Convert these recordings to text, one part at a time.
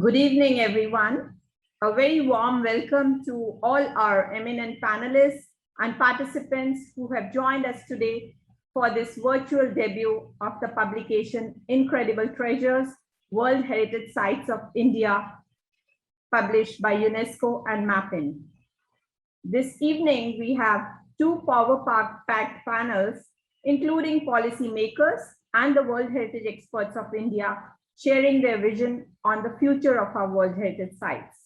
Good evening, everyone. A very warm welcome to all our eminent panelists and participants who have joined us today for this virtual debut of the publication Incredible Treasures, World Heritage Sites of India, published by UNESCO and MAPIN. This evening, we have two power-packed panels, including policymakers and the World Heritage experts of India, sharing their vision on the future of our World Heritage sites.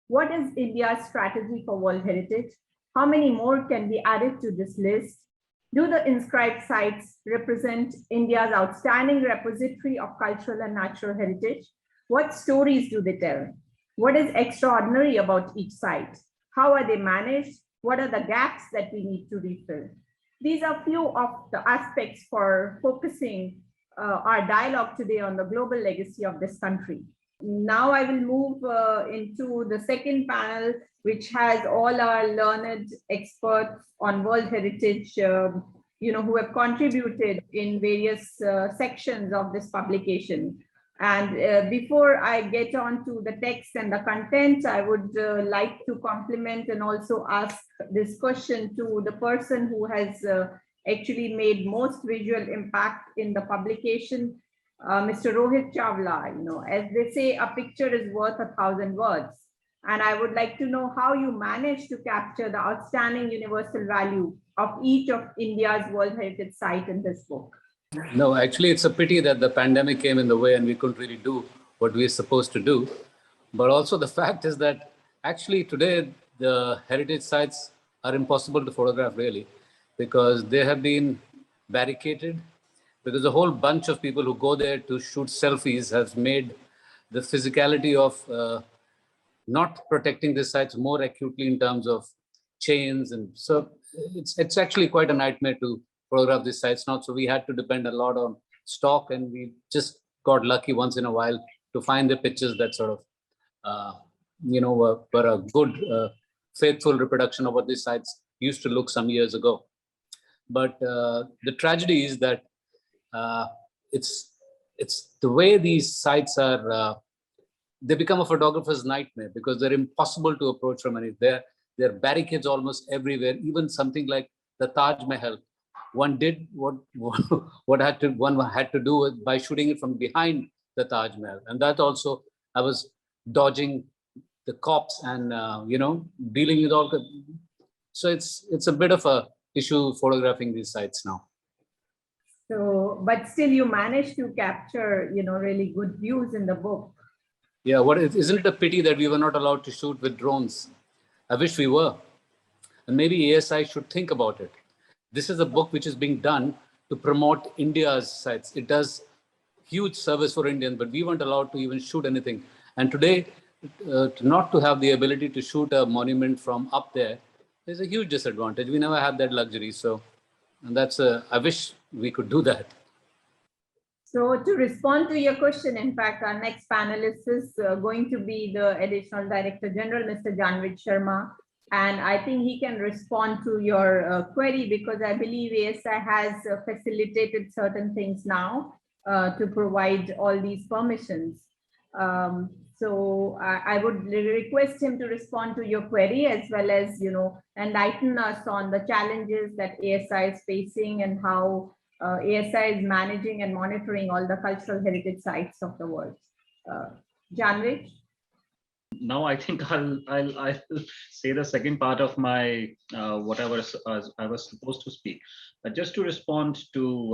What is India's strategy for World Heritage? How many more can be added to this list? Do the inscribed sites represent India's outstanding repository of cultural and natural heritage? What stories do they tell? What is extraordinary about each site? How are they managed? What are the gaps that we need to refill? These are few of the aspects for focusing our dialogue today on the global legacy of this country. Now I will move into the second panel, which has all our learned experts on World Heritage, who have contributed in various sections of this publication. And before I get on to the text and the content, I would like to compliment and also ask this question to the person who has actually made most visual impact in the publication, Mr. Rohit Chawla. As they say, a picture is worth 1,000 words. And I would like to know how you managed to capture the outstanding universal value of each of India's World Heritage site in this book. No, actually, it's a pity that the pandemic came in the way and we couldn't really do what we were supposed to do. But also the fact is that actually today, the heritage sites are impossible to photograph really, because they have been barricaded, because a whole bunch of people who go there to shoot selfies has made the physicality of not protecting the sites more acutely in terms of chains. And so it's actually quite a nightmare to photograph these sites now. So we had to depend a lot on stock, and we just got lucky once in a while to find the pictures that sort of, were a good, faithful reproduction of what these sites used to look some years ago. But the tragedy is that it's the way these sites are, they become a photographer's nightmare because they're impossible to approach from any. There are barricades almost everywhere, even something like the Taj Mahal. One did one had to do it by shooting it from behind the Taj Mahal, and that also I was dodging the cops and dealing with all. So it's a bit of a issue photographing these sites now. So, but still, you managed to capture really good views in the book. Yeah, isn't it a pity that we were not allowed to shoot with drones? I wish we were, and maybe ASI should think about it. This is a book which is being done to promote India's sites. It does huge service for Indians, but we weren't allowed to even shoot anything. And today, not to have the ability to shoot a monument from up there is a huge disadvantage. We never had that luxury. So, and I wish we could do that. So to respond to your question, in fact, our next panelist is going to be the Additional Director General, Mr. Janhwij Sharma. And I think he can respond to your query, because I believe ASI has facilitated certain things now to provide all these permissions. So I would request him to respond to your query, as well as, enlighten us on the challenges that ASI is facing and how ASI is managing and monitoring all the cultural heritage sites of the world. Janhwij? Now I think I'll say the second part of my what I was supposed to speak. Just to respond to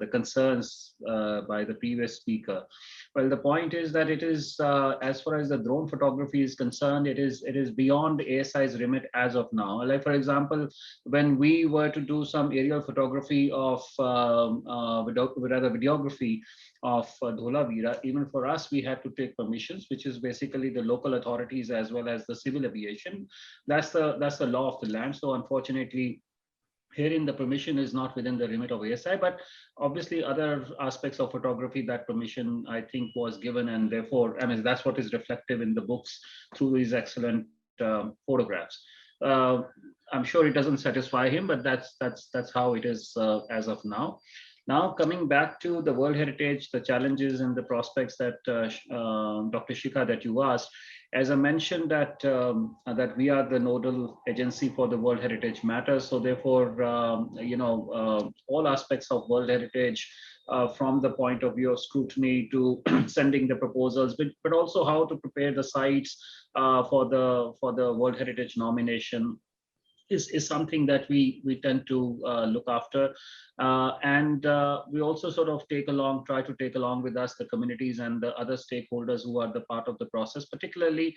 the concerns by the previous speaker. Well, the point is that it is, as far as the drone photography is concerned, it is beyond ASI's remit as of now. Like, for example, when we were to do some aerial photography of videography of Dholavira, even for us, we had to take permissions, which is basically the local authorities as well as the civil aviation. That's the law of the land. So unfortunately, herein the permission is not within the remit of ASI, but obviously other aspects of photography, that permission I think was given, and therefore, I mean, that's what is reflective in the books through these excellent photographs. I'm sure it doesn't satisfy him, but that's how it is as of now. Now, coming back to the World Heritage, the challenges and the prospects that Dr. Shikha, that you asked, as I mentioned that we are the nodal agency for the World Heritage matters. So therefore, all aspects of World Heritage, from the point of view of scrutiny to sending the proposals, but also how to prepare the sites for the World Heritage nomination, is something that we tend to look after, and we also sort of try to take along with us the communities and the other stakeholders who are the part of the process, particularly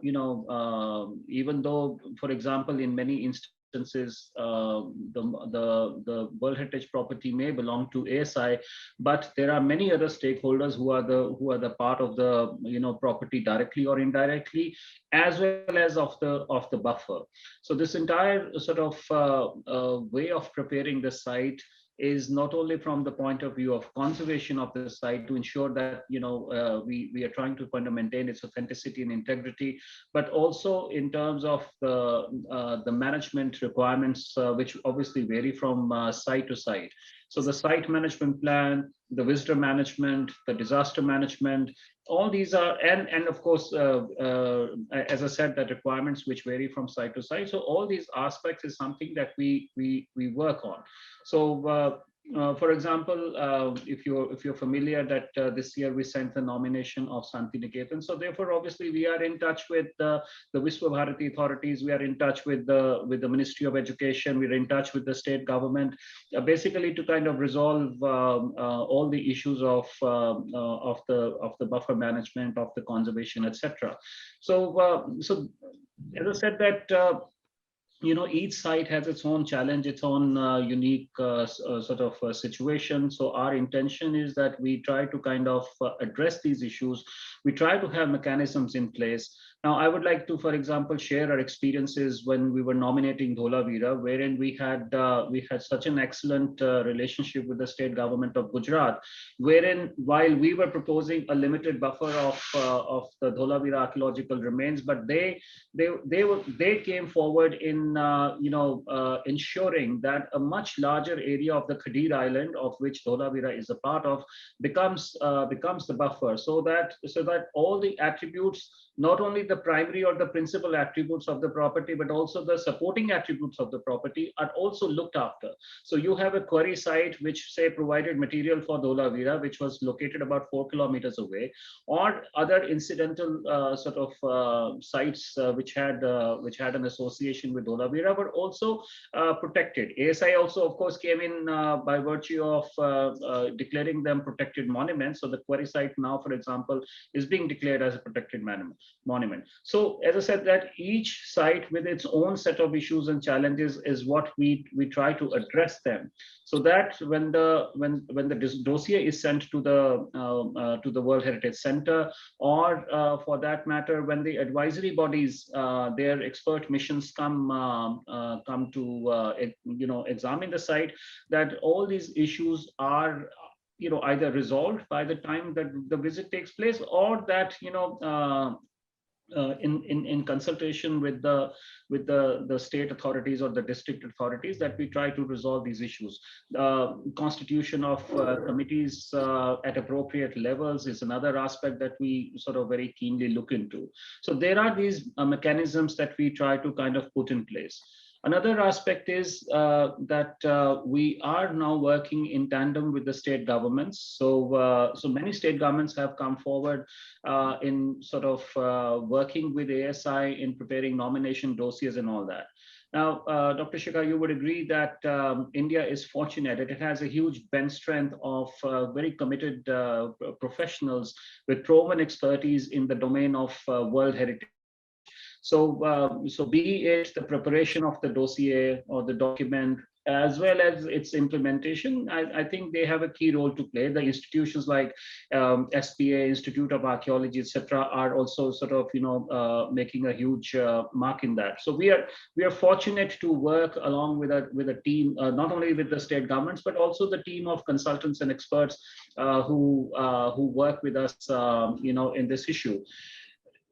even though, for example, in many instances the World Heritage property may belong to ASI, but there are many other stakeholders who are the part of the property directly or indirectly, as well as of the buffer. So this entire sort of way of preparing the site is not only from the point of view of conservation of the site to ensure that we are trying to kind of maintain its authenticity and integrity, but also in terms of the management requirements, which obviously vary from site to site. So the site management plan, the visitor management, the disaster management, all these are, and of course, as I said, that requirements which vary from site to site. So all these aspects is something that we work on. So for example, if you're familiar that this year we sent the nomination of Santiniketan. So therefore, obviously, we are in touch with the Vishwa Bharati authorities. We are in touch with the Ministry of Education. We're in touch with the state government, basically to kind of resolve all the issues of the buffer management, of the conservation, etc. So as I said that. Each site has its own challenge, its own unique sort of situation. So our intention is that we try to kind of address these issues. We try to have mechanisms in place. Now, I would like to, for example, share our experiences when we were nominating Dholavira, wherein we had such an excellent relationship with the state government of Gujarat, wherein while we were proposing a limited buffer of the Dholavira archaeological remains, but they came forward in ensuring that a much larger area of the Khadir Island, of which Dholavira is a part of, becomes the buffer, so that all the attributes, not only the primary or the principal attributes of the property, but also the supporting attributes of the property are also looked after. So you have a quarry site which, say, provided material for Dholavira, which was located about 4 kilometers away, or other incidental sort of sites which had an association with Dholavira, were also protected. ASI also, of course, came in by virtue of declaring them protected monuments. So the quarry site now, for example, is being declared as a protected monument. So as I said, that each site with its own set of issues and challenges is what we try to address them, so that when the dossier is sent to the World Heritage Center, or for that matter, when the advisory bodies, their expert missions come to examine the site, that all these issues are either resolved by the time that the visit takes place, or that in consultation with the state authorities or the district authorities, that we try to resolve these issues. Constitution of committees at appropriate levels is another aspect that we sort of very keenly look into. So there are these mechanisms that we try to kind of put in place. Another aspect is that we are now working in tandem with the state governments. So many state governments have come forward in sort of working with ASI in preparing nomination dossiers and all that. Now, Dr. Shikha, you would agree that India is fortunate that it has a huge bench strength of very committed professionals with proven expertise in the domain of World Heritage. So be it the preparation of the dossier or the document, as well as its implementation, I think they have a key role to play. The institutions like SPA, Institute of Archaeology, etc., are also sort of making a huge mark in that. So we are fortunate to work along with a team, not only with the state governments, but also the team of consultants and experts who work with us, in this issue.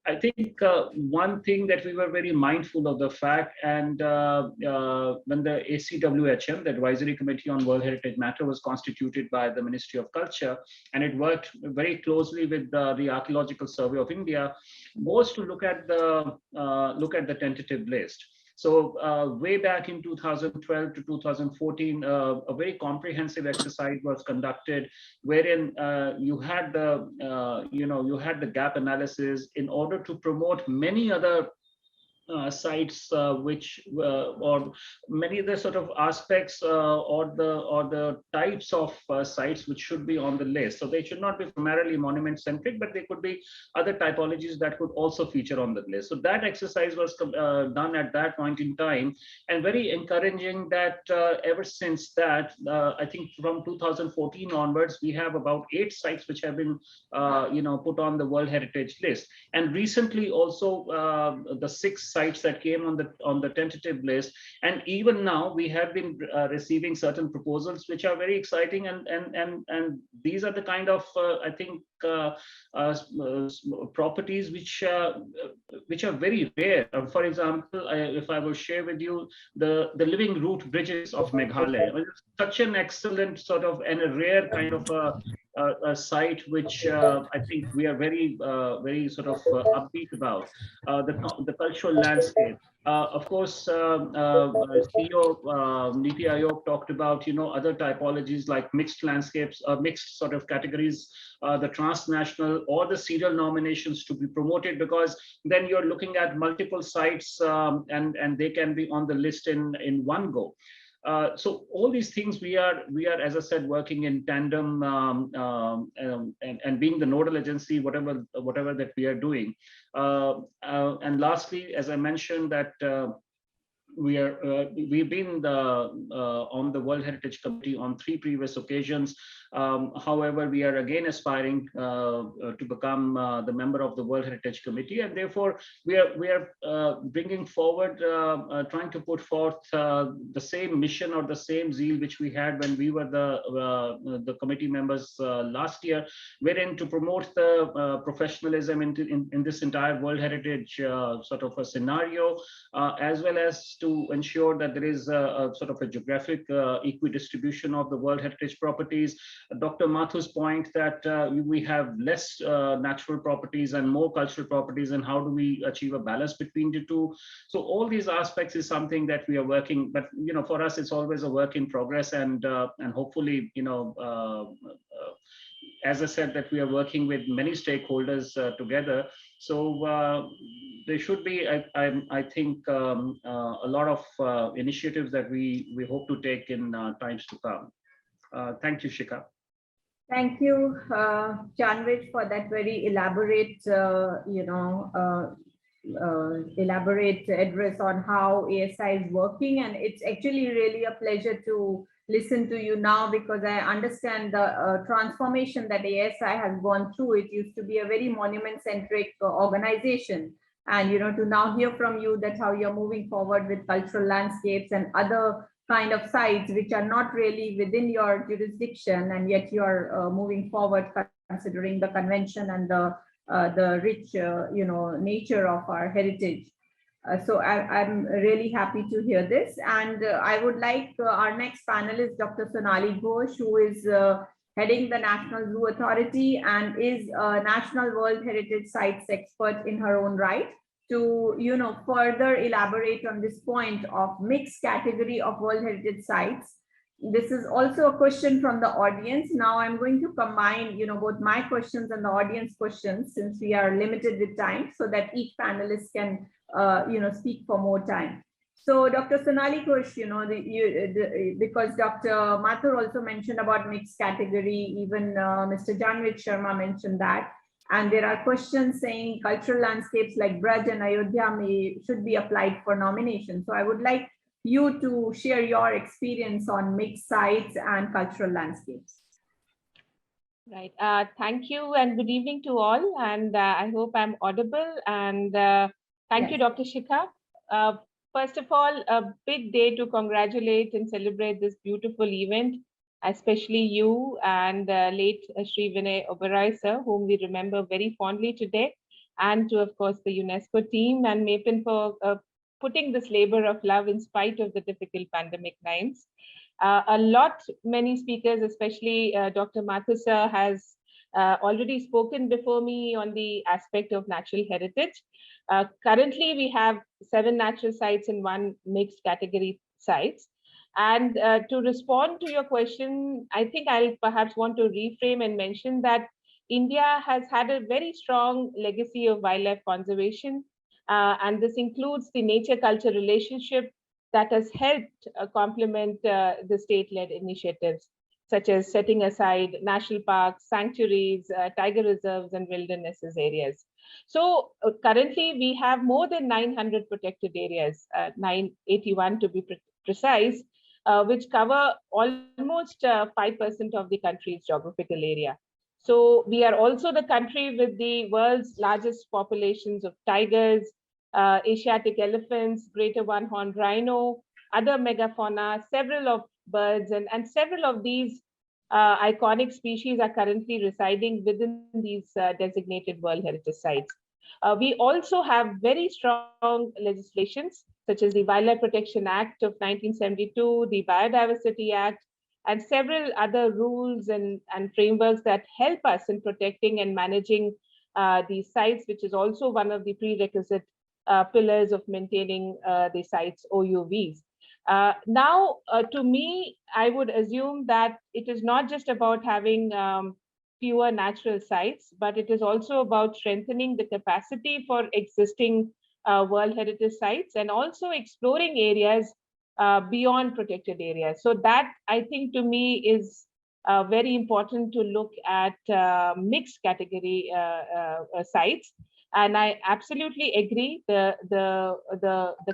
I think one thing that we were very mindful of the fact, and when the ACWHM, the Advisory Committee on World Heritage Matter, was constituted by the Ministry of Culture, and it worked very closely with the Archaeological Survey of India, was to look at the tentative list. So way back in 2012 to 2014, a very comprehensive exercise was conducted, wherein you had the gap analysis in order to promote many other sites or many other sort of aspects or the types of sites which should be on the list. So they should not be primarily monument centric, but they could be other typologies that could also feature on the list. So that exercise was done at that point in time, and very encouraging that ever since that, I think from 2014 onwards, we have about 8 sites which have been put on the World Heritage list. And recently also the 6 sites that came on the tentative list, and even now we have been receiving certain proposals which are very exciting, and these are the kind of I think properties which are very rare. For example, if I will share with you the living root bridges of Meghalaya. I mean, it's such an excellent sort of and a rare kind of a site which I think we are very sort of upbeat about. The cultural landscape. Of course, CEO Niti Aayog talked about other typologies like mixed landscapes, mixed sort of categories, the transnational or the serial nominations to be promoted, because then you're looking at multiple sites and they can be on the list in one go. So all these things we are, as I said, working in tandem and being the nodal agency, whatever that we are doing. And lastly, as I mentioned, that we've been on the World Heritage Committee on 3 previous occasions. However, we are again aspiring to become the member of the World Heritage Committee, and therefore we are bringing forward, trying to put forth the same mission or the same zeal which we had when we were the committee members last year, wherein to promote the professionalism in this entire World Heritage sort of a scenario, as well as to ensure that there is a sort of a geographic equidistribution of the World Heritage properties. Dr. Mathu's point that we have less natural properties and more cultural properties, and how do we achieve a balance between the two? So all these aspects is something that we are working, but for us it's always a work in progress, and hopefully as I said, that we are working with many stakeholders together. So there should be, I think, a lot of initiatives that we hope to take in times to come. Thank you, Shikha. Thank you, Janhwij, for that very elaborate, elaborate address on how ASI is working. And it's actually really a pleasure to listen to you now, because I understand the transformation that ASI has gone through. It used to be a very monument-centric organization. And, to now hear from you that how you're moving forward with cultural landscapes and other kind of sites which are not really within your jurisdiction, and yet you're moving forward considering the convention and the rich, nature of our heritage. So I'm really happy to hear this. And I would like our next panelist, Dr. Sonali Ghosh, who is heading the National Zoo Authority and is a National World Heritage Sites expert in her own right, to further elaborate on this point of mixed category of World Heritage Sites. This is also a question from the audience. Now I'm going to combine both my questions and the audience questions, since we are limited with time, so that each panelist can speak for more time. So Dr. Sonali Ghosh, because Dr. Mathur also mentioned about mixed category, even Mr. Janhwij Sharma mentioned that. And there are questions saying cultural landscapes like Braj and Ayodhya should be applied for nomination. So I would like you to share your experience on mixed sites and cultural landscapes. Right. Thank you and good evening to all. And I hope I'm audible. And thank you, Dr. Shikha. First of all, a big day to congratulate and celebrate this beautiful event, especially you and late Sri Vinay Oberoi sir, whom we remember very fondly today. and to, of course, the UNESCO team and MAPIN for putting this labor of love in spite of the difficult pandemic times. Many speakers, especially Dr. Mathusa, has already spoken before me on the aspect of natural heritage. Currently, we have 7 natural sites and 1 mixed category sites. And to respond to your question, I think I'll perhaps want to reframe and mention that India has had a very strong legacy of wildlife conservation, and this includes the nature-culture relationship that has helped complement the state-led initiatives, such as setting aside national parks, sanctuaries, tiger reserves, and wildernesses areas. So currently, we have more than 900 protected areas, 981 to be precise, which cover almost 5% of the country's geographical area. So we are also the country with the world's largest populations of tigers, Asiatic elephants, greater one-horned rhino, other megafauna, several of birds, and several of these iconic species are currently residing within these designated World Heritage Sites. We also have very strong legislations, such as the Wildlife Protection Act of 1972, the Biodiversity Act, and several other rules and frameworks that help us in protecting and managing these sites, which is also one of the prerequisite pillars of maintaining the site's OUVs. Now, to me, I would assume that it is not just about having fewer natural sites, but it is also about strengthening the capacity for existing World Heritage Sites and also exploring areas beyond protected areas. So that, I think, to me is very important to look at mixed category sites. And I absolutely agree. The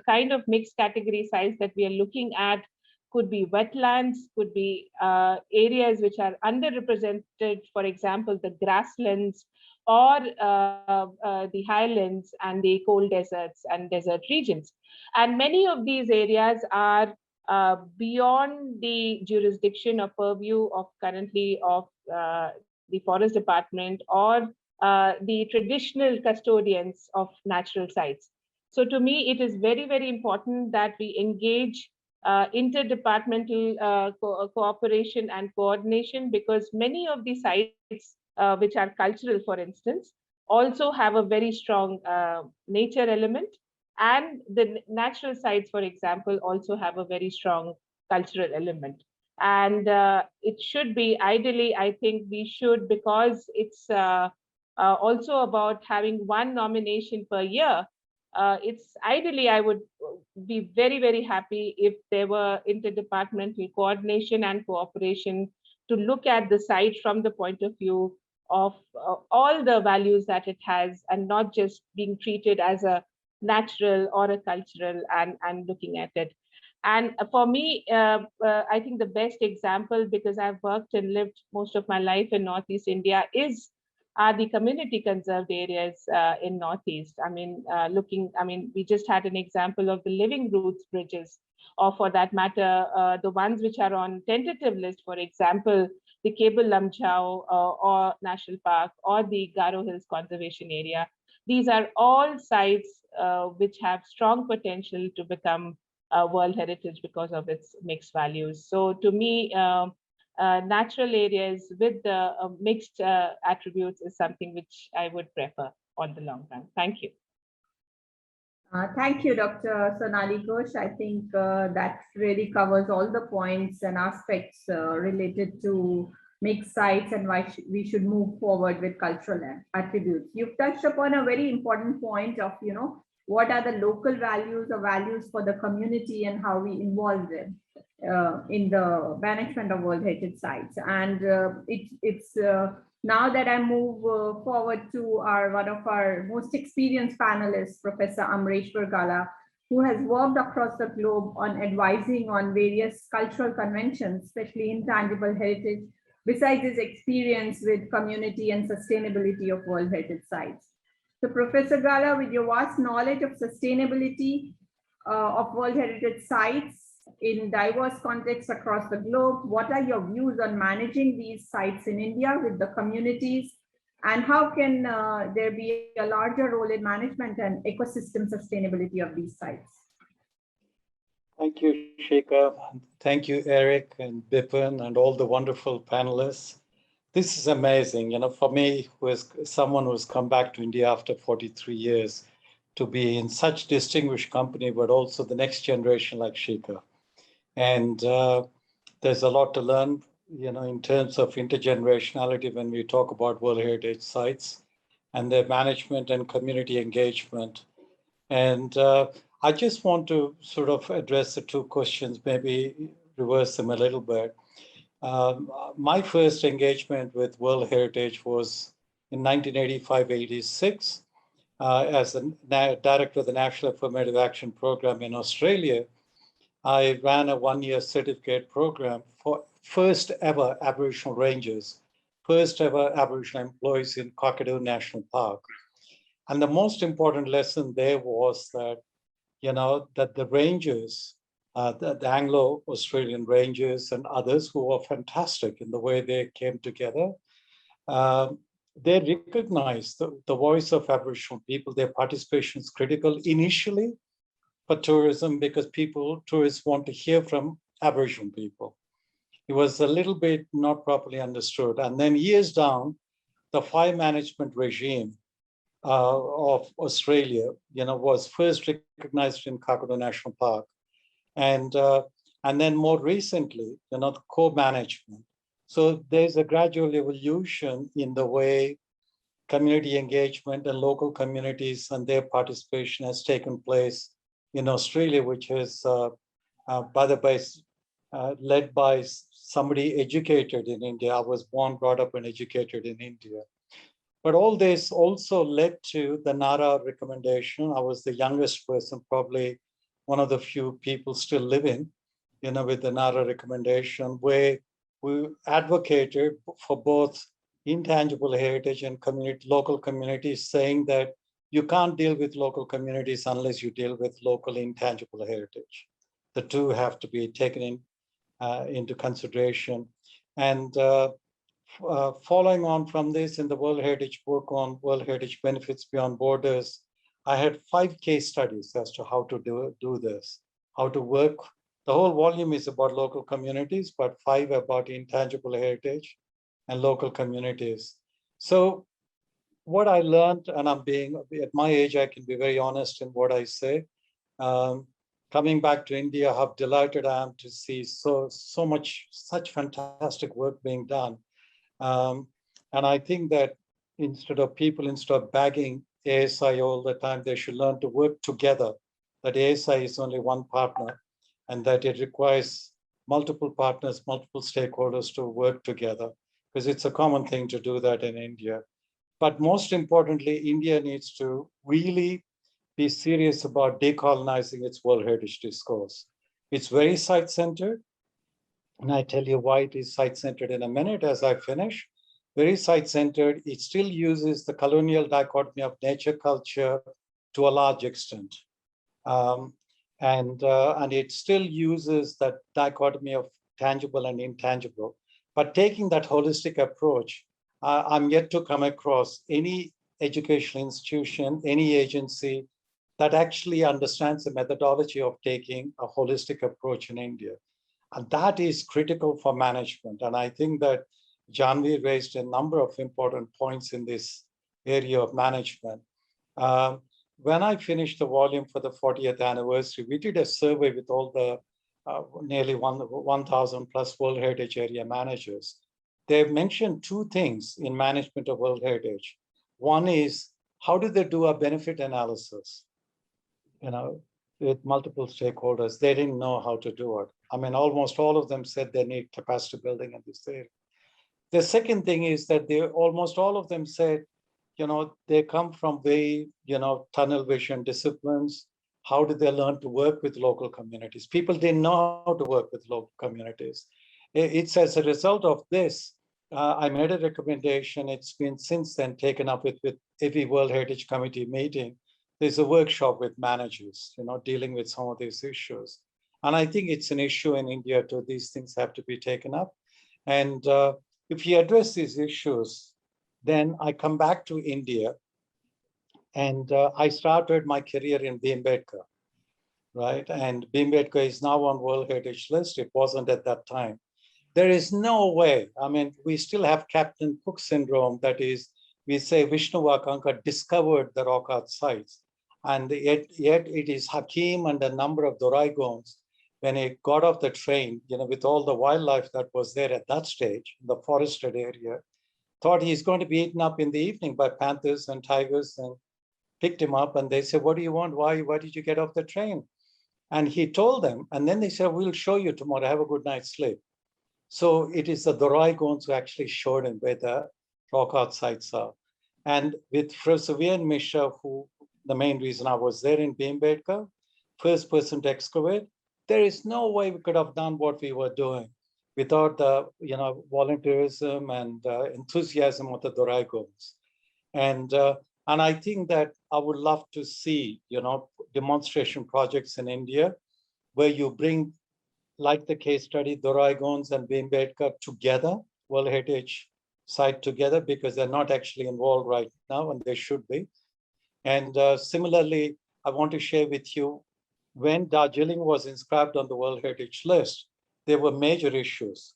kind of mixed category sites that we are looking at could be wetlands, could be areas which are underrepresented, for example, the grasslands or the highlands and the cold deserts and desert regions. And many of these areas are beyond the jurisdiction or purview of currently of the Forest Department or the traditional custodians of natural sites. So to me, it is very, very important that we engage interdepartmental cooperation and coordination, because many of the sites which are cultural, for instance, also have a very strong nature element. And the natural sites, for example, also have a very strong cultural element. And it should be, ideally, I think we should, because it's also about having 1 nomination per year. It's ideally, I would be very, very happy if there were interdepartmental coordination and cooperation to look at the site from the point of view of all the values that it has, and not just being treated as a natural or a cultural and looking at it. And for me, I think the best example, because I've worked and lived most of my life in Northeast India, are the community conserved areas in Northeast. I mean, we just had an example of the Living Roots bridges, or for that matter, the ones which are on tentative list, for example, the Cable Lamjau or National Park or the Garo Hills Conservation Area. These are all sites which have strong potential to become World Heritage because of its mixed values. So to me, natural areas with the mixed attributes is something which I would prefer on the long run. Thank you. Thank you, Dr. Sonali Ghosh. I think that really covers all the points and aspects related to mixed sites and why we should move forward with cultural attributes. You've touched upon a very important point of, what are the local values or values for the community and how we involve them in the management of World Heritage Sites. And it's now that I move forward to one of our most experienced panelists, Professor Amareswar Galla, who has worked across the globe on advising on various cultural conventions, especially intangible heritage, besides his experience with community and sustainability of World Heritage Sites. So Professor Galla, with your vast knowledge of sustainability of World Heritage Sites in diverse contexts across the globe, what are your views on managing these sites in India with the communities And how can there be a larger role in management and ecosystem sustainability of these sites? Thank you, Shikha. Thank you, Eric and Bipin and all the wonderful panelists. This is amazing. For me, who is someone who's come back to India after 43 years, to be in such distinguished company, but also the next generation like Shikha. And there's a lot to learn, in terms of intergenerationality when we talk about World Heritage Sites and their management and community engagement. And I just want to sort of address the two questions, maybe reverse them a little bit. My first engagement with World Heritage was in 1985-86 as the director of the National Affirmative Action Program in Australia. I ran a one-year certificate program for first ever Aboriginal rangers, first ever Aboriginal employees in Kakadu National Park. And the most important lesson there was that, that the rangers, the Anglo-Australian rangers and others who were fantastic in the way they came together, they recognized the voice of Aboriginal people. Their participation is critical initially for tourism because tourists want to hear from Aboriginal people. It was a little bit not properly understood. And then years down, the fire management regime of Australia, was first recognized in Kakadu National Park. And then more recently, the co-management. So there's a gradual evolution in the way community engagement and local communities and their participation has taken place in Australia, which is, by the way, led by somebody educated in India. I was born, brought up, and educated in India. But all this also led to the NARA recommendation. I was the youngest person, probably one of the few people still living, with the NARA recommendation, where we advocated for both intangible heritage and local communities, saying that you can't deal with local communities unless you deal with local intangible heritage. The two have to be taken into consideration. And following on from this, in the World Heritage book on World Heritage Benefits Beyond Borders, I had 5 case studies as to how to do this, how to work. The whole volume is about local communities, but 5 about intangible heritage and local communities. So what I learned, and at my age, I can be very honest in what I say. Coming back to India, how delighted I am to see such fantastic work being done. And I think that instead of bagging ASI all the time, they should learn to work together, that ASI is only one partner and that it requires multiple partners, multiple stakeholders to work together, because it's a common thing to do that in India. But most importantly, India needs to really be serious about decolonizing its World Heritage discourse. It's very site-centered, and I tell you why it is site-centered in a minute as I finish. Very site-centered, it still uses the colonial dichotomy of nature culture to a large extent. And it still uses that dichotomy of tangible and intangible. But taking that holistic approach, I'm yet to come across any educational institution, any agency that actually understands the methodology of taking a holistic approach in India. And that is critical for management. And I think that Janhwij raised a number of important points in this area of management. When I finished the volume for the 40th anniversary, we did a survey with all the nearly 1,000 plus World Heritage area managers. They've mentioned 2 things in management of World Heritage. One is, how do they do a benefit analysis? With multiple stakeholders, they didn't know how to do it. I mean, almost all of them said they need capacity building in this area. The second thing is that almost all of them said, they come from very, tunnel vision disciplines. How did they learn to work with local communities? People didn't know how to work with local communities. It's as a result of this, I made a recommendation. It's been since then taken up with every World Heritage Committee meeting. There's a workshop with managers, dealing with some of these issues. And I think it's an issue in India too. These things have to be taken up. And if you address these issues, Then I come back to India, and I started my career in Bhimbedkar, right? And Bhimbedkar is now on World Heritage List. It wasn't at that time. There is no way. I mean, we still have Captain Cook syndrome. That is, we say Vishnuvakanka discovered the rock art sites. And yet it is Hakim and a number of Doraigons, when he got off the train, with all the wildlife that was there at that stage, the forested area, thought he's going to be eaten up in the evening by panthers and tigers, and picked him up. And they said, what do you want? Why did you get off the train? And he told them, and then they said, we'll show you tomorrow. Have a good night's sleep. So it is the Doraigons who actually showed him where the rock art sites are. And with Professor V.N. Mishra, who the main reason I was there in Bhimbedkar, first person to excavate, there is no way we could have done what we were doing without the volunteerism and enthusiasm of the Doraigons. And I think that I would love to see demonstration projects in India where you bring, like the case study, Doraigons and Bhimbedkar together, World Heritage Site together, because they're not actually involved right now, and they should be. And similarly, I want to share with you, when Darjeeling was inscribed on the World Heritage List, there were major issues.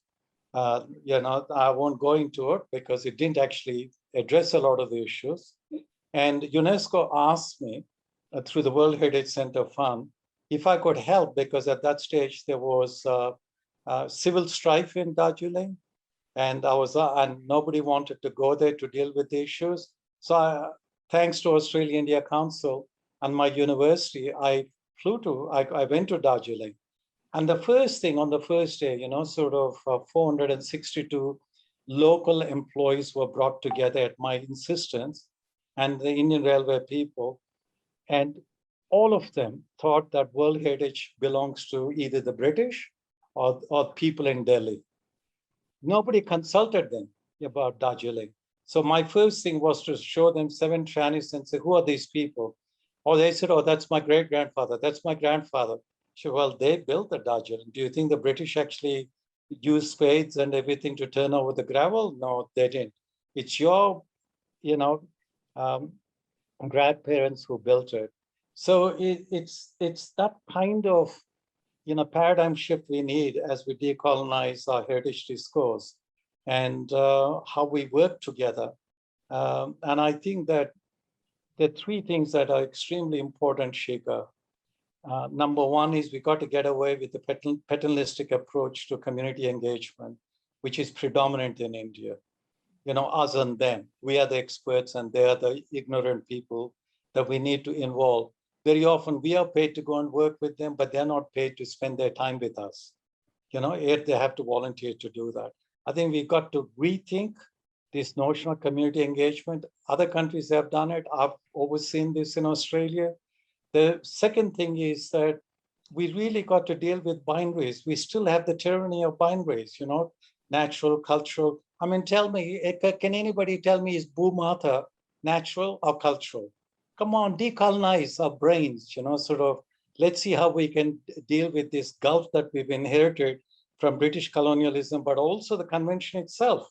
I won't go into it because it didn't actually address a lot of the issues. And UNESCO asked me through the World Heritage Center Fund if I could help, because at that stage there was civil strife in Darjeeling, and and nobody wanted to go there to deal with the issues. So thanks to Australia India Council and my university, I went to Darjeeling. And the first thing on the first day, 462 local employees were brought together at my insistence, and the Indian Railway people. And all of them thought that World Heritage belongs to either the British or people in Delhi. Nobody consulted them about Darjeeling. So my first thing was to show them 7 trannies and say, who are these people? Or they said, oh, that's my great-grandfather. That's my grandfather. So, well, they built the Darjeeling. Do you think the British actually used spades and everything to turn over the gravel? No, they didn't. It's your, grandparents who built it. So it's that kind of paradigm shift we need as we decolonize our heritage discourse and how we work together. And I think that there are 3 things that are extremely important, Shikha. Number 1 is we got to get away with the paternalistic approach to community engagement, which is predominant in India. Us and them. We are the experts and they are the ignorant people that we need to involve. Very often we are paid to go and work with them, but they're not paid to spend their time with us. Yet they have to volunteer to do that. I think we've got to rethink this notion of community engagement. Other countries have done it. I've overseen this in Australia. The second thing is that we really got to deal with binaries. We still have the tyranny of binaries, natural, cultural. I mean, tell me, can anybody tell me, is Bhumata natural or cultural? Come on, decolonize our brains, let's see how we can deal with this gulf that we've inherited from British colonialism, but also the convention itself,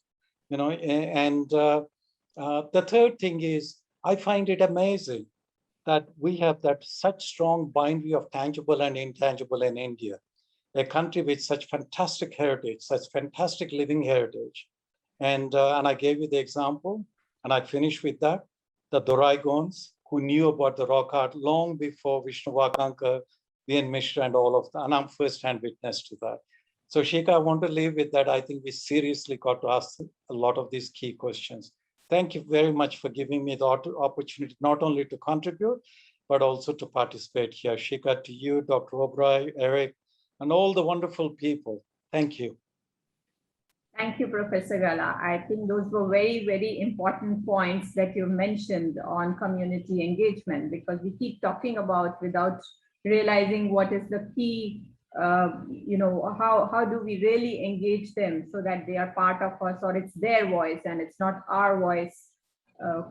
and the third thing is, I find it amazing that we have such strong binary of tangible and intangible in India, a country with such fantastic heritage, such fantastic living heritage. And I gave you the example, and I finish with that, the Doraigons, who knew about the rock art long before Vishnuvakanka, V.N. Mishra, and all of that. And I'm first-hand witness to that. So Shikha, I want to leave with that. I think we seriously got to ask a lot of these key questions. Thank you very much for giving me the opportunity not only to contribute, but also to participate here. Shikha, to you, Dr. Oberoi, Eric, and all the wonderful people. Thank you. Thank you, Professor Galla. I think those were very, very important points that you mentioned on community engagement, because we keep talking about without realizing what is the key, how do we really engage them so that they are part of us, or it's their voice and it's not our voice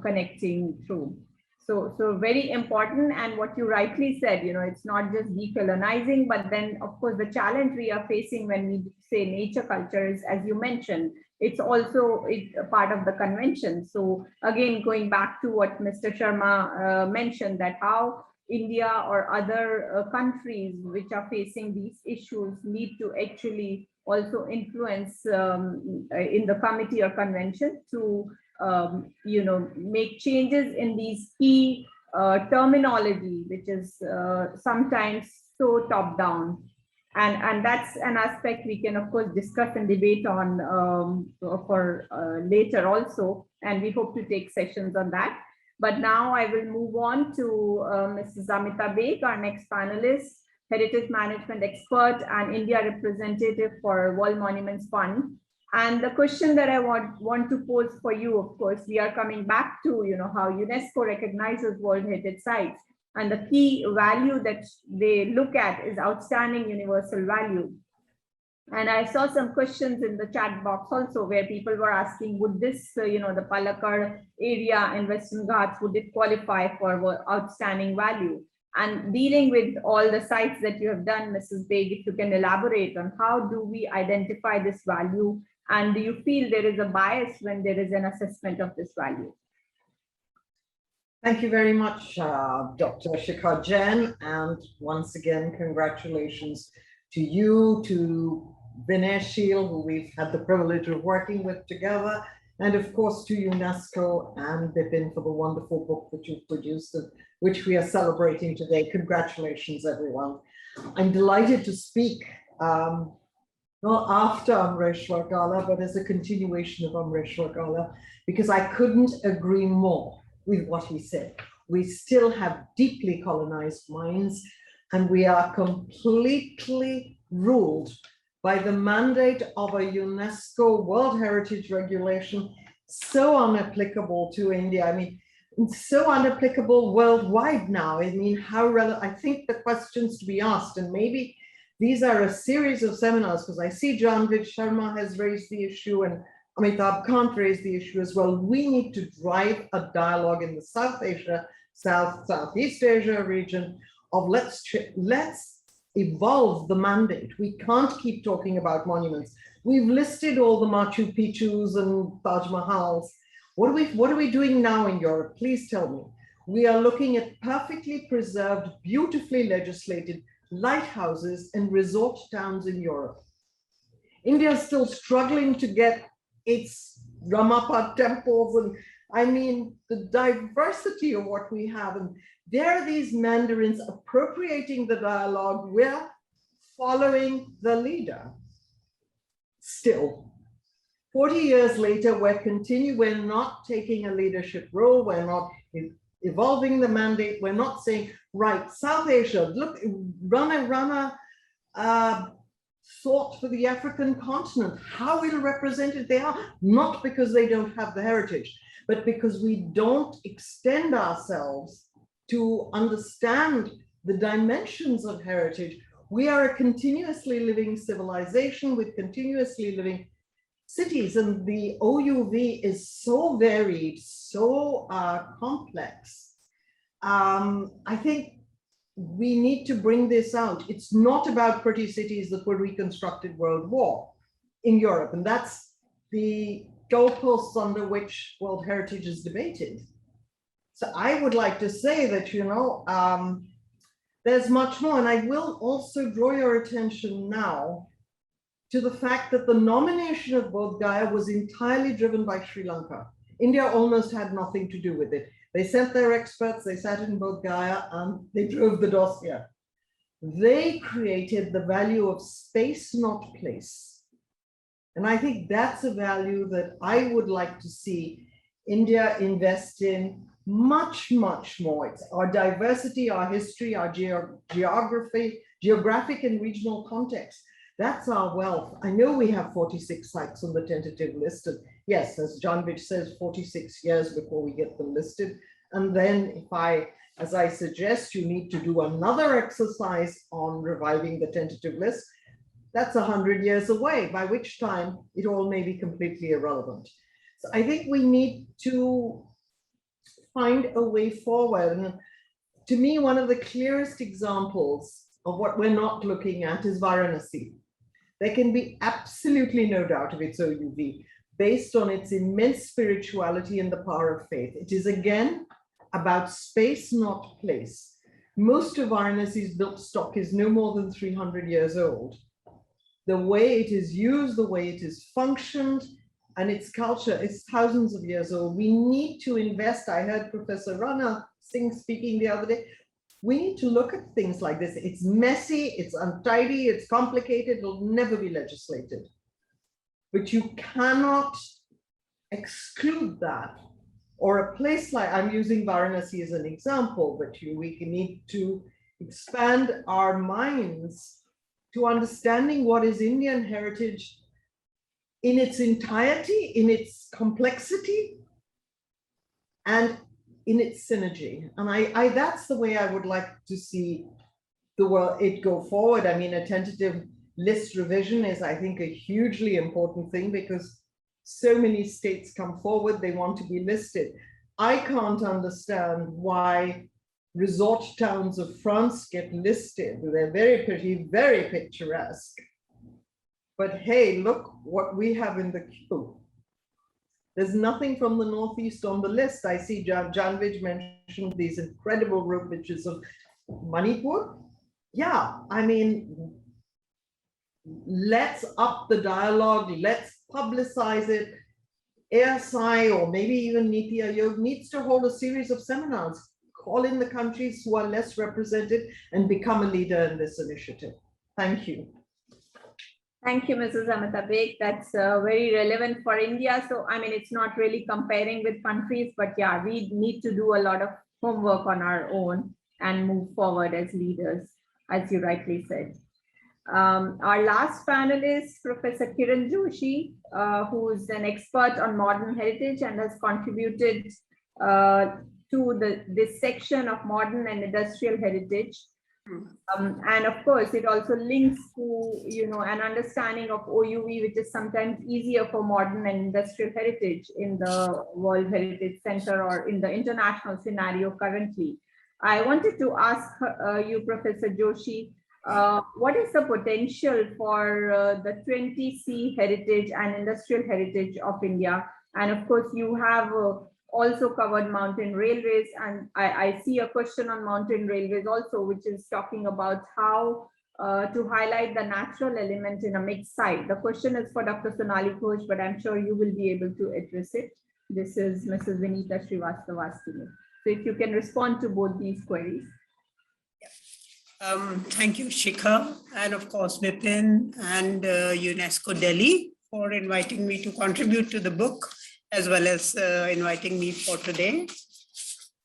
connecting through. So very important. And what you rightly said, it's not just decolonizing, but then of course the challenge we are facing when we say nature culture is, as you mentioned, it's also a part of the convention. So again, going back to what Mr. Sharma mentioned, that how India or other countries which are facing these issues need to actually also influence in the committee or convention to make changes in these key terminology, which is sometimes so top down. And that's an aspect we can, of course, discuss and debate on for later also. And we hope to take sessions on that. But now I will move on to Mrs. Amita Baig, our next panelist, Heritage Management Expert and India representative for World Monuments Fund. And the question that I want to pose for you, of course, we are coming back to how UNESCO recognizes World Heritage Sites. And the key value that they look at is outstanding universal value. And I saw some questions in the chat box also where people were asking, would this, the Palakkad area in Western Ghats, would it qualify for outstanding value? And dealing with all the sites that you have done, Mrs. Baig, if you can elaborate on how do we identify this value? And do you feel there is a bias when there is an assessment of this value? Thank you very much, Dr. Shikha Jain, and once again, congratulations to you, to Vineshil, who we've had the privilege of working with together, and of course to UNESCO and Bipin for the wonderful book that you've produced, which we are celebrating today. Congratulations, everyone. I'm delighted to speak, not after Amareswar Galla, but as a continuation of Amareswar Galla, because I couldn't agree more with what he said. We still have deeply colonized minds, and we are completely ruled by the mandate of a UNESCO World Heritage Regulation, so unapplicable to India. I mean, so unapplicable worldwide now. I mean, how relevant? I think the questions to be asked, and maybe these are a series of seminars, because I see Janhwij Sharma has raised the issue, and Amita can't raise the issue as well. We need to drive a dialogue in the Southeast Asia region of let's evolve the mandate. We can't keep talking about monuments. We've listed all the Machu Picchus and Taj Mahals. What are we doing now in Europe? Please tell me. We are looking at perfectly preserved, beautifully legislated lighthouses and resort towns in Europe. India is still struggling to get its Ramappa temples, and I mean the diversity of what we have, and there are these mandarins appropriating the dialogue. We're following the leader. Still, 40 years later, we're not taking a leadership role, we're not evolving the mandate, we're not saying, right, South Asia, look, Rana sought for the African continent. How ill represented they are, not because they don't have the heritage, but because we don't extend ourselves to understand the dimensions of heritage. We are a continuously living civilization with continuously living cities, and the OUV is so varied, so complex. I think we need to bring this out. It's not about pretty cities that were reconstructed World War in Europe, and that's the goalposts under which World Heritage is debated. So I would like to say that, there's much more, and I will also draw your attention now to the fact that the nomination of Bodh Gaya was entirely driven by Sri Lanka. India almost had nothing to do with it. They sent their experts, they sat in Bodh Gaya, and they drove the dossier. They created the value of space, not place. And I think that's a value that I would like to see India invest in much, much more. It's our diversity, our history, our geographic and regional context. That's our wealth. I know we have 46 sites on the tentative list. And yes, as Janhwij says, 46 years before we get them listed. And then as I suggest, you need to do another exercise on reviving the tentative list. That's 100 years away, by which time it all may be completely irrelevant. So I think we need to find a way forward. And to me, one of the clearest examples of what we're not looking at is Varanasi. There can be absolutely no doubt of its OUV. based on its immense spirituality and the power of faith. It is again about space, not place. Most of Varanasi's built stock is no more than 300 years old. The way it is used, the way it is functioned, and its culture is thousands of years old. We need to invest. I heard Professor Rana Singh speaking the other day. We need to look at things like this. It's messy, it's untidy, it's complicated, it'll never be legislated. But you cannot exclude that. Or a place like, I'm using Varanasi as an example, but we need to expand our minds to understanding what is Indian heritage in its entirety, in its complexity, and in its synergy. And that's the way I would like to see the world, it go forward. I mean, a tentative list revision is, I think, a hugely important thing because so many states come forward, they want to be listed. I can't understand why resort towns of France get listed. They're very pretty, very picturesque. But hey, look what we have in the queue. There's nothing from the Northeast on the list. I see Janhwij mentioned these incredible road bridges of Manipur. Yeah, I mean, let's up the dialogue, let's publicize it. ASI or maybe even Niti Aayog needs to hold a series of seminars, call in the countries who are less represented and become a leader in this initiative. Thank you. Thank you, Mrs. Amita Baig. That's very relevant for India. So, I mean, it's not really comparing with countries, but yeah, we need to do a lot of homework on our own and move forward as leaders, as you rightly said. Our last panelist, Professor Kiran Joshi, who is an expert on modern heritage and has contributed to this section of modern and industrial heritage. And of course, it also links to, an understanding of OUV, which is sometimes easier for modern and industrial heritage in the World Heritage Center or in the international scenario currently. I wanted to ask you, Professor Joshi, what is the potential for the 20C heritage and industrial heritage of India? And of course, you have also covered mountain railways, and I see a question on mountain railways also, which is talking about how to highlight the natural element in a mixed site. The question is for Dr. Sonali Ghosh, but I'm sure you will be able to address it. This is Mrs. Vinita Srivastava. So if you can respond to both these queries. Thank you, Shikha, and of course, Vipin and UNESCO Delhi for inviting me to contribute to the book, as well as inviting me for today.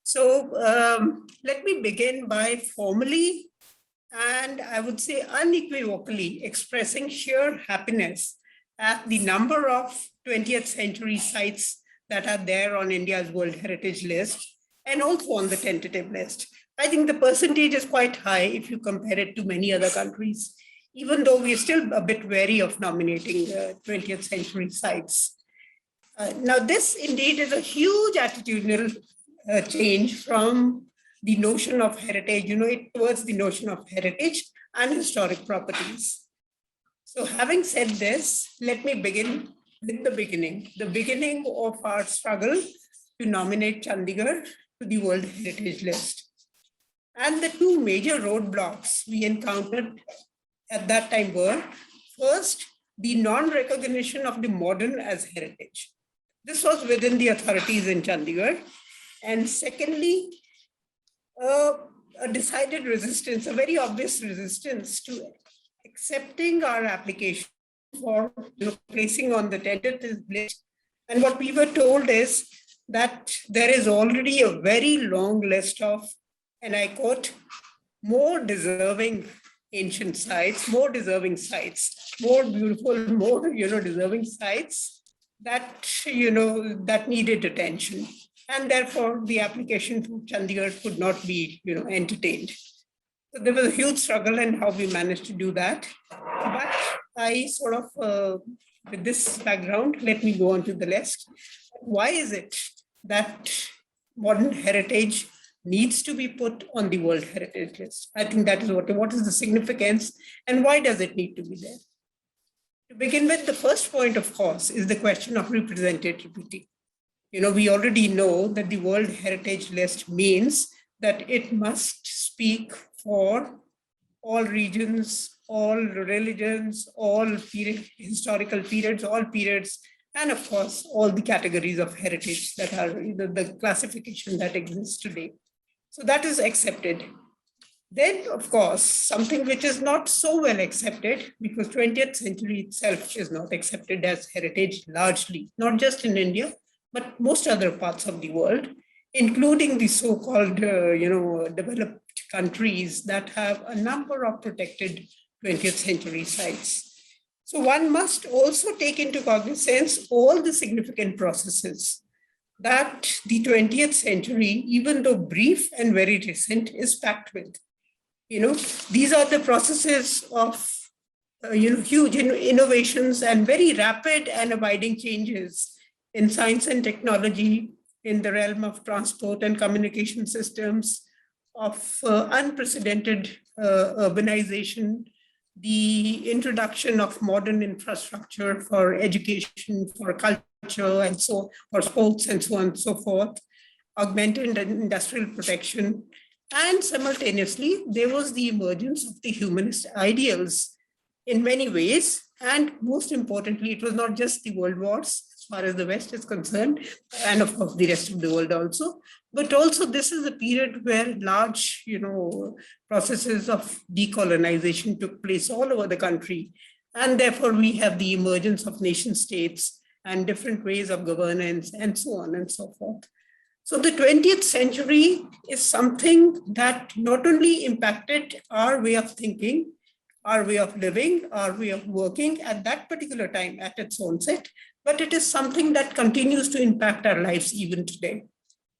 So let me begin by formally, and I would say unequivocally, expressing sheer happiness at the number of 20th century sites that are there on India's World Heritage List and also on the tentative list. I think the percentage is quite high if you compare it to many other countries, even though we're still a bit wary of nominating 20th century sites. Now, this indeed is a huge attitudinal change from the notion of heritage, towards the notion of heritage and historic properties. So having said this, let me begin with the beginning of our struggle to nominate Chandigarh to the World Heritage List. And the two major roadblocks we encountered at that time were, first, the non-recognition of the modern as heritage. This was within the authorities in Chandigarh. And secondly, a decided resistance, a very obvious resistance to accepting our application for placing on the tentative list. And what we were told is that there is already a very long list of, and I quote, more deserving ancient sites, more deserving sites, more beautiful, more deserving sites that that needed attention, and therefore the application to Chandigarh could not be entertained. So there was a huge struggle in how we managed to do that. But I sort of, with this background, let me go on to the list. Why is it that modern heritage needs to be put on the World Heritage List? I think that is what is the significance and why does it need to be there? To begin with, the first point, of course, is the question of representativity. We already know that the World Heritage List means that it must speak for all regions, all religions, all historical periods, all periods, and of course, all the categories of heritage that are the classification that exists today. So that is accepted. Then, of course, something which is not so well accepted, because 20th century itself is not accepted as heritage largely, not just in India, but most other parts of the world, including the so-called, developed countries that have a number of protected 20th century sites. So one must also take into cognizance all the significant processes that the 20th century, even though brief and very recent, is packed with. These are the processes of huge innovations and very rapid and abiding changes in science and technology, in the realm of transport and communication systems, of unprecedented urbanization, the introduction of modern infrastructure for education, for culture, and so for sports, and so on and so forth, augmented industrial protection. And simultaneously, there was the emergence of the humanist ideals in many ways. And most importantly, it was not just the world wars, as far as the West is concerned, and of course the rest of the world also, but also this is a period where large, processes of decolonization took place all over the country. And therefore, we have the emergence of nation states and different ways of governance, and so on and so forth. So the 20th century is something that not only impacted our way of thinking, our way of living, our way of working at that particular time at its onset, but it is something that continues to impact our lives even today.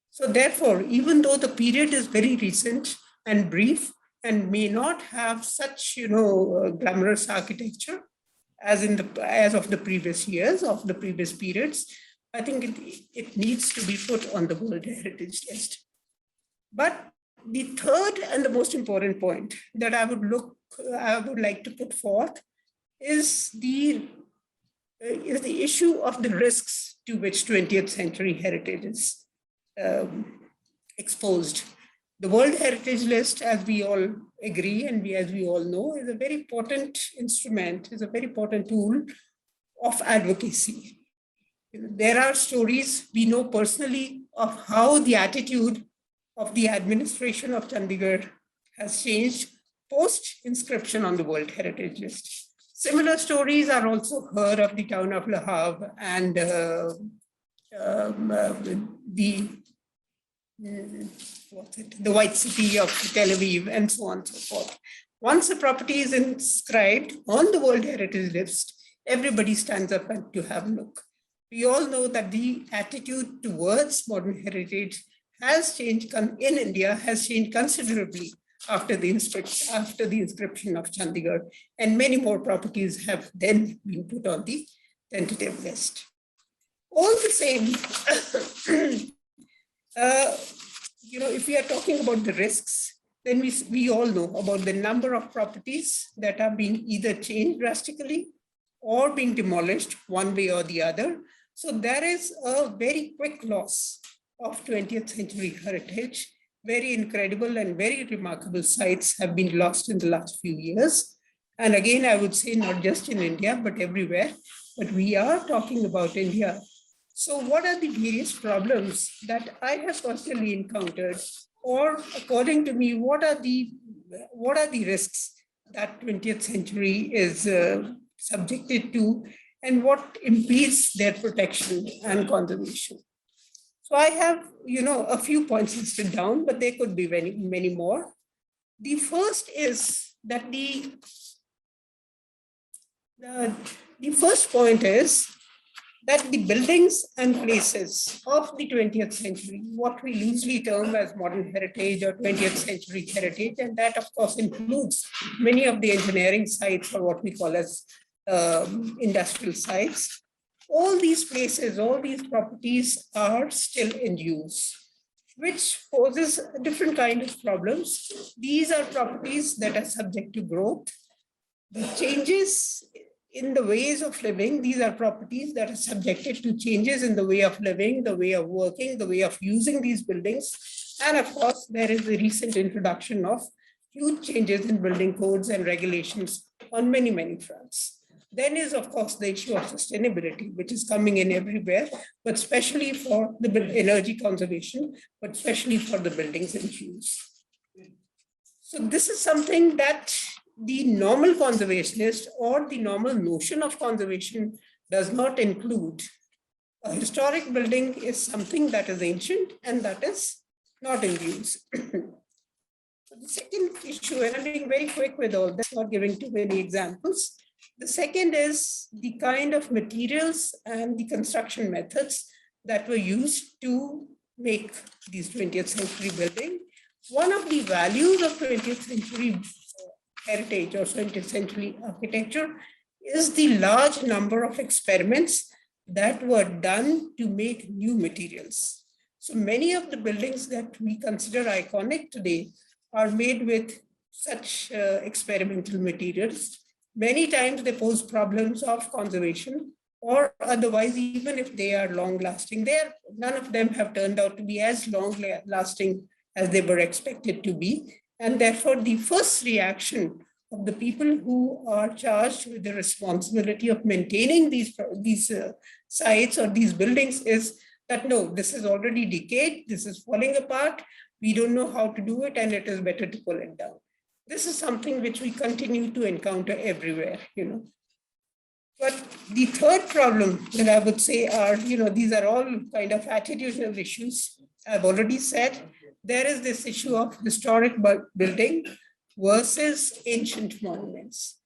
So therefore, even though the period is very recent and brief and may not have such, glamorous architecture as of the previous years, of the previous periods, I think it needs to be put on the World Heritage List. But the third and the most important point that I would like to put forth is the issue of the risks to which 20th century heritage is exposed. The World Heritage List, as we all agree and as we all know, is a very important instrument, is a very important tool of advocacy. There are stories we know personally of how the attitude of the administration of Chandigarh has changed post-inscription on the World Heritage List. Similar stories are also heard of the town of Le Havre and the white city of Tel Aviv, and so on and so forth. Once a property is inscribed on the World Heritage List, everybody stands up to have a look. We all know that the attitude towards modern heritage has changed in India, has changed considerably after the inscription of Chandigarh, and many more properties have then been put on the tentative list. All the same, if we are talking about the risks, then we all know about the number of properties that are being either changed drastically or being demolished one way or the other. So there is a very quick loss of 20th century heritage. Very incredible and very remarkable sites have been lost in the last few years. And again, I would say not just in India, but everywhere. But we are talking about India. So what are the various problems that I have personally encountered? Or according to me, what are the risks that 20th century is subjected to, and what impedes their protection and conservation? So I have, a few points listed down, but there could be many, many more. The first is that the first point is that the buildings and places of the 20th century, what we loosely term as modern heritage or 20th century heritage, and that of course includes many of the engineering sites or what we call as industrial sites. All these places, all these properties are still in use, which poses a different kind of problems. These are properties that are subject to growth. The changes in the ways of living, these are properties that are subjected to changes in the way of living, the way of working, the way of using these buildings. And of course, there is the recent introduction of huge changes in building codes and regulations on many, many fronts. Then is, of course, the issue of sustainability, which is coming in everywhere, but especially for the energy conservation, but especially for the buildings in use. So this is something that the normal conservationist or the normal notion of conservation does not include. A historic building is something that is ancient and that is not in use. So the second issue, and I'm being very quick with all this, not giving too many examples. The second is the kind of materials and the construction methods that were used to make these 20th century buildings. One of the values of 20th century heritage or 20th century architecture is the large number of experiments that were done to make new materials. So many of the buildings that we consider iconic today are made with such experimental materials. Many times they pose problems of conservation, or otherwise, even if they are long lasting, none of them have turned out to be as long lasting as they were expected to be. And therefore, the first reaction of the people who are charged with the responsibility of maintaining these sites or these buildings is that, no, this is already decayed, this is falling apart, we don't know how to do it, and it is better to pull it down. This is something which we continue to encounter everywhere, But the third problem that I would say are, these are all kind of attitudinal issues. I've already said there is this issue of historic building versus ancient monuments.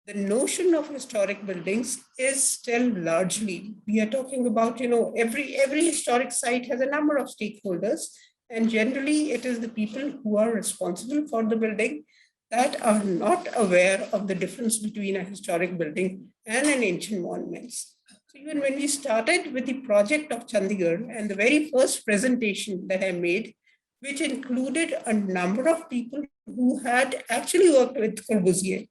The notion of historic buildings is still largely, we are talking about, every historic site has a number of stakeholders, and generally it is the people who are responsible for the building that are not aware of the difference between a historic building and an ancient monument. So even when we started with the project of Chandigarh and the very first presentation that I made, which included a number of people who had actually worked with Corbusier,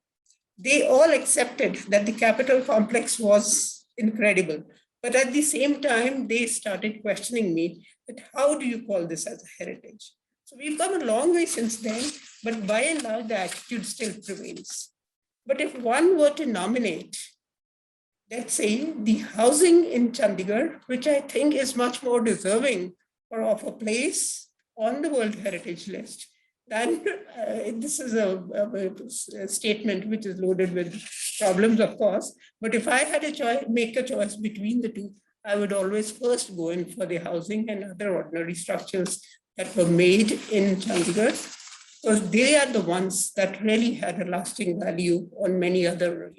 they all accepted that the Capitol complex was incredible. But at the same time, they started questioning me that how do you call this as a heritage? So we've come a long way since then, but by and large, the attitude still prevails. But if one were to nominate, let's say, the housing in Chandigarh, which I think is much more deserving of a place on the World Heritage List, then this is a statement which is loaded with problems, of course. But if I had a choice, make a choice between the two, I would always first go in for the housing and other ordinary structures that were made in Chandigarh, because they are the ones that really had a lasting value on many other,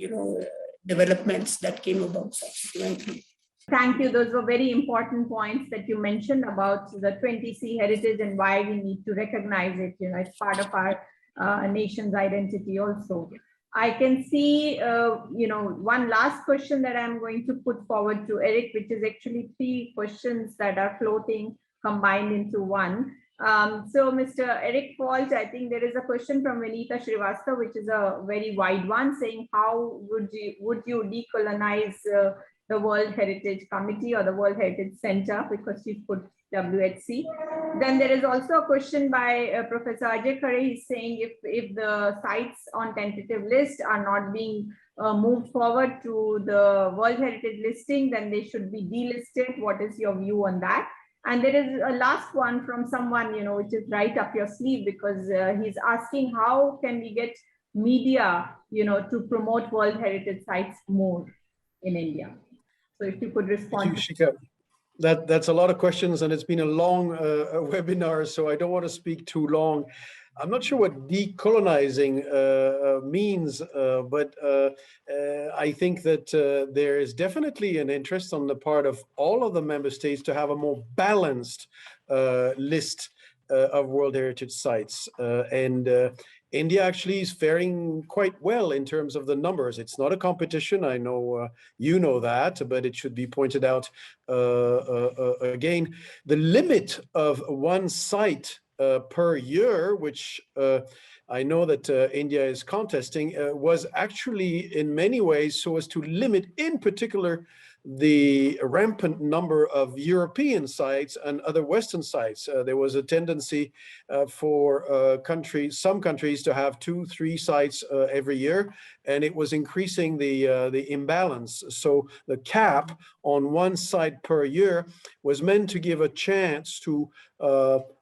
developments that came about subsequently. Thank you. Those were very important points that you mentioned about the 20C heritage and why we need to recognize it, as part of our nation's identity also. I can see, one last question that I'm going to put forward to Eric, which is actually 3 questions that are floating combined into one. So Mr. Eric Fault, I think there is a question from Vinita Srivastava, which is a very wide one, saying how would you decolonize the World Heritage Committee or the World Heritage Center, because she put WHC. Then there is also a question by Professor Ajay Khare. He's saying if the sites on tentative list are not being moved forward to the World Heritage listing, then they should be delisted. What is your view on that? And there is a last one from someone, which is right up your sleeve, because he's asking how can we get media, to promote World Heritage Sites more in India? So if you could respond. Thank you, Shikha. That's a lot of questions, and it's been a long webinar, so I don't want to speak too long. I'm not sure what decolonizing means, but I think that there is definitely an interest on the part of all of the member states to have a more balanced list of World Heritage Sites. India actually is faring quite well in terms of the numbers. It's not a competition. I know you know that, but it should be pointed out again. The limit of one site per year, which I know that India is contesting, was actually in many ways so as to limit, in particular, the rampant number of European sites and other Western sites. There was a tendency for some countries to have 2-3 sites every year, and it was increasing the imbalance. So the cap on 1 site per year was meant to give a chance to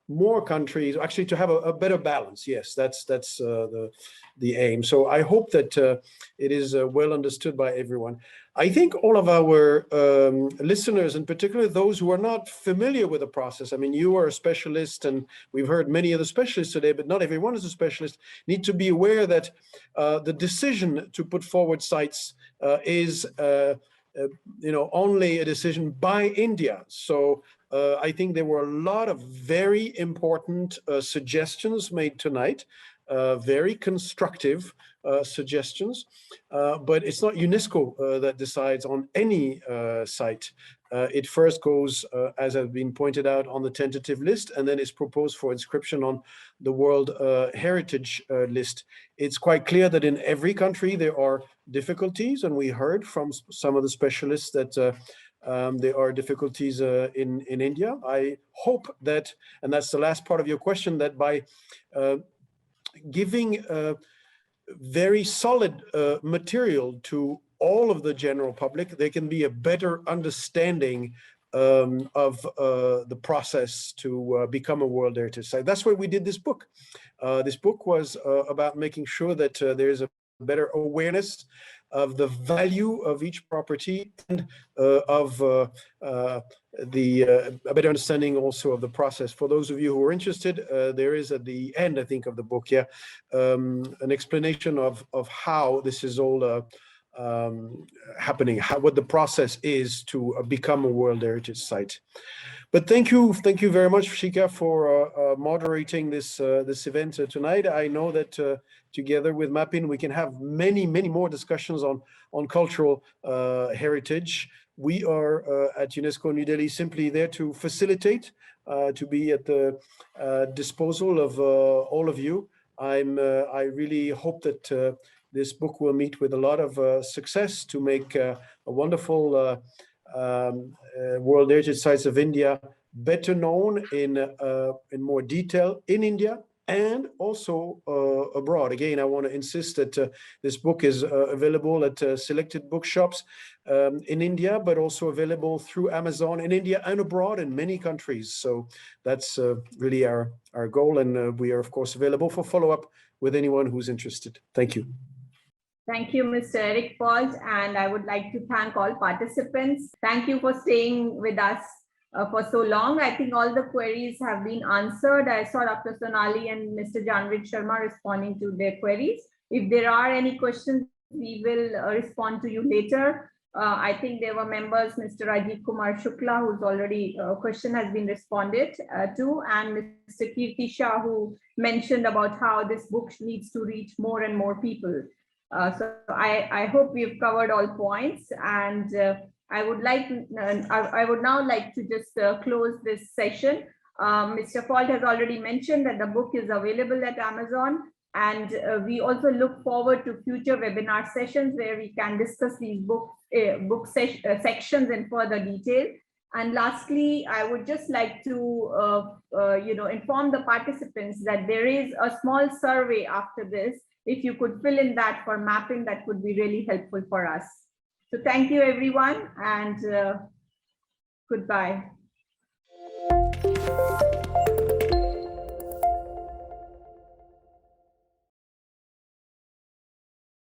more countries actually to have a better balance. Yes, that's the aim. So I hope that it is well understood by everyone. I think all of our listeners, in particular those who are not familiar with the process, I mean, you are a specialist, and we've heard many other specialists today, but not everyone is a specialist, need to be aware that the decision to put forward sites is only a decision by India. So I think there were a lot of very important suggestions made tonight, very constructive suggestions, but it's not UNESCO that decides on any site. It first goes, as has been pointed out, on the tentative list, and then is proposed for inscription on the World Heritage List. It's quite clear that in every country there are difficulties, and we heard from some of the specialists that there are difficulties in India. I hope that, and that's the last part of your question, that by giving very solid material to all of the general public, there can be a better understanding of the process to become a World Heritage Site. That's why we did this book. This book was about making sure that there is a better awareness of the value of each property, and of a better understanding also of the process. For those of you who are interested, there is at the end, I think, of the book, an explanation of how this is all happening, what the process is to become a World Heritage Site. But thank you very much, Shikha, for moderating this event tonight. I know that together with Mappin, we can have many more discussions on cultural heritage. We are at UNESCO New Delhi simply there to facilitate, to be at the disposal of all of you. I really hope that this book will meet with a lot of success to make a wonderful World Heritage Sites of India better known in more detail in India and also abroad. Again, I want to insist that this book is available at selected bookshops in India, but also available through Amazon in India and abroad in many countries. So that's really our goal, and we are of course available for follow-up with anyone who's interested. Thank you. Thank you, Mr. Eric Paul, and I would like to thank all participants. Thank you for staying with us for so long. I think all the queries have been answered. I saw Dr. Sonali and Mr. Janhwij Sharma responding to their queries. If there are any questions, we will respond to you later. I think there were members, Mr. Rajiv Kumar Shukla, whose already question has been responded to, and Mr. Kirti Shah, who mentioned about how this book needs to reach more and more people. So I hope we've covered all points, and I would now like to just close this session. Mr. Fault has already mentioned that the book is available at Amazon, and we also look forward to future webinar sessions where we can discuss these sections in further detail. And lastly, I would just like to inform the participants that there is a small survey after this. If you could fill in that for mapping, that would be really helpful for us. So thank you, everyone, and goodbye.